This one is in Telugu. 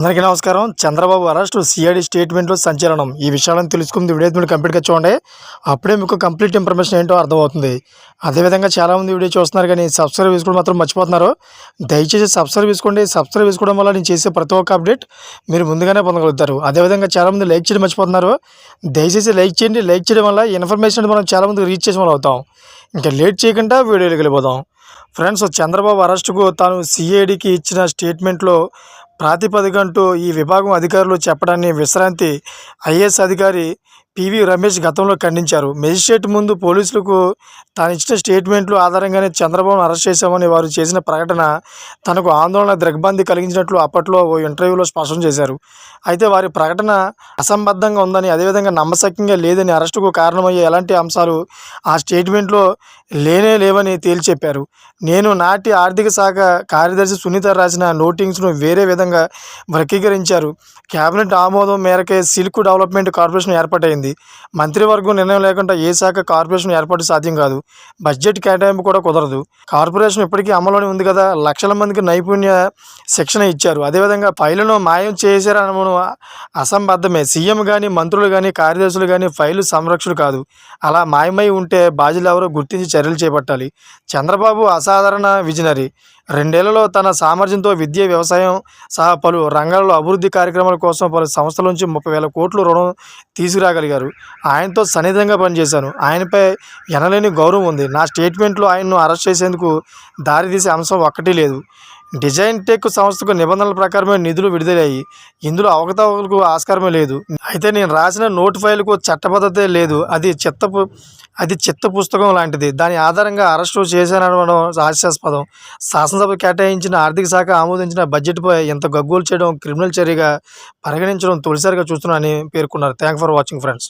అందరికీ నమస్కారం. చంద్రబాబు అరెస్ట్, సిఐడి స్టేట్మెంట్లో సంచలనం. ఈ విషయాలను తెలుసుకుంది వీడియో మీరు కంప్లీట్గా చూడండి. అప్పుడే మీకు కంప్లీట్ ఇన్ఫర్మేషన్ ఏంటో అర్థమవుతుంది. అదేవిధంగా చాలామంది వీడియో చూస్తున్నారు కానీ సబ్స్క్రైబ్ చేసుకోవడం మాత్రం మర్చిపోతున్నారు. దయచేసి సబ్స్క్రైబ్ చేసుకోండి. సబ్స్క్రైబ్ చేసుకోవడం వల్ల నేను చేసే ప్రతి ఒక్క అప్డేట్ మీరు ముందుగానే పొందగలుగుతారు. అదేవిధంగా చాలామంది లైక్ చేయడం మర్చిపోతున్నారు. దయచేసి లైక్ చేయండి. లైక్ చేయడం వల్ల ఇన్ఫర్మేషన్ మనం చాలామంది రీచ్ చేసిన వాళ్ళు అవుతాం. ఇంకా లేట్ చేయకుండా వీడియోలోకి వెళ్ళిపోదాం. ఫ్రెండ్స్, చంద్రబాబు అరెస్టుకు తాను సిఐడికి ఇచ్చిన స్టేట్మెంట్లో ప్రాతిపదికంటూ ఈ విభాగం అధికారులు చెప్పడాన్ని విశ్రాంతి ఐఏఎస్ అధికారి పివి రమేష్ గతంలో ఖండించారు. మెజిస్ట్రేట్ ముందు పోలీసులకు తాను ఇచ్చిన స్టేట్మెంట్లు ఆధారంగానే చంద్రబాబును అరెస్ట్ చేశామని వారు చేసిన ప్రకటన తనకు ఆందోళన, దిగ్భ్రాంతి కలిగించినట్లు అప్పట్లో ఓ ఇంటర్వ్యూలో స్పష్టం చేశారు. అయితే వారి ప్రకటన అసంబద్ధంగా ఉందని, అదేవిధంగా నమ్మశక్యంగా లేదని, అరెస్టుకు కారణమయ్యే ఎలాంటి అంశాలు ఆ స్టేట్మెంట్లో లేవని తేల్చి చెప్పారు. నేను నాటి ఆర్థిక శాఖ కార్యదర్శి సునీత రాసిన నోటింగ్స్ను వేరే విధంగా వర్గీకరించారు. కేబినెట్ ఆమోదం మేరకే సిల్క్ డెవలప్మెంట్ కార్పొరేషన్ ఏర్పాటైంది. మంత్రివర్గం నిర్ణయం లేకుండా ఏ శాఖ కార్పొరేషన్ ఏర్పాటు సాధ్యం కాదు. బడ్జెట్ కేటాయింపు కూడా కుదరదు. కార్పొరేషన్ ఇప్పటికీ అమలులోనే ఉంది కదా. లక్షల మందికి నైపుణ్య శిక్షణ ఇచ్చారు. అదేవిధంగా ఫైలును మాయం చేశారనడం అసంబద్ధమే. సీఎం కానీ, మంత్రులు కానీ, కార్యదర్శులు కానీ ఫైలు సంరక్షకులు కాదు. అలా మాయమై ఉంటే బాధ్యులు ఎవరో గుర్తించి చర్యలు చేపట్టాలి. చంద్రబాబు అసాధారణ విజనరీ. 2 ఏళ్లలో తన సామర్థ్యంతో విద్య, వ్యవసాయం సహా పలు రంగాల్లో అభివృద్ధి కార్యక్రమాల కోసం పలు సంస్థల నుంచి 30,000 కోట్లు రుణం తీసుకురాగలిగారు. ఆయనతో సన్నిహితంగా పనిచేశాను. ఆయనపై ఎనలేని గౌరవం ఉంది. నా స్టేట్మెంట్లో ఆయన్ను అరెస్ట్ చేసేందుకు దారితీసే అంశం ఒక్కటి లేదు. డిజైన్ టెక్ సంస్థకు నిబంధనల ప్రకారమే నిధులు విడుదలయ్యాయి. ఇందులో అవకతవకలకు ఆస్కారమే లేదు. అయితే నేను రాసిన నోటు ఫైలుకు చట్టబద్ధతే లేదు. అది చిత్త పుస్తకం లాంటిది. దాని ఆధారంగా అరెస్టు చేశానడం హాస్యాస్పదం. శాసనసభ కేటాయించిన ఆర్థిక శాఖ ఆమోదించిన బడ్జెట్పై ఇంత గగ్గోలు చేయడం క్రిమినల్ చర్యగా పరిగణించడం తొలిసారిగా చూస్తున్నానని పేర్కొన్నారు. Thank for watching friends.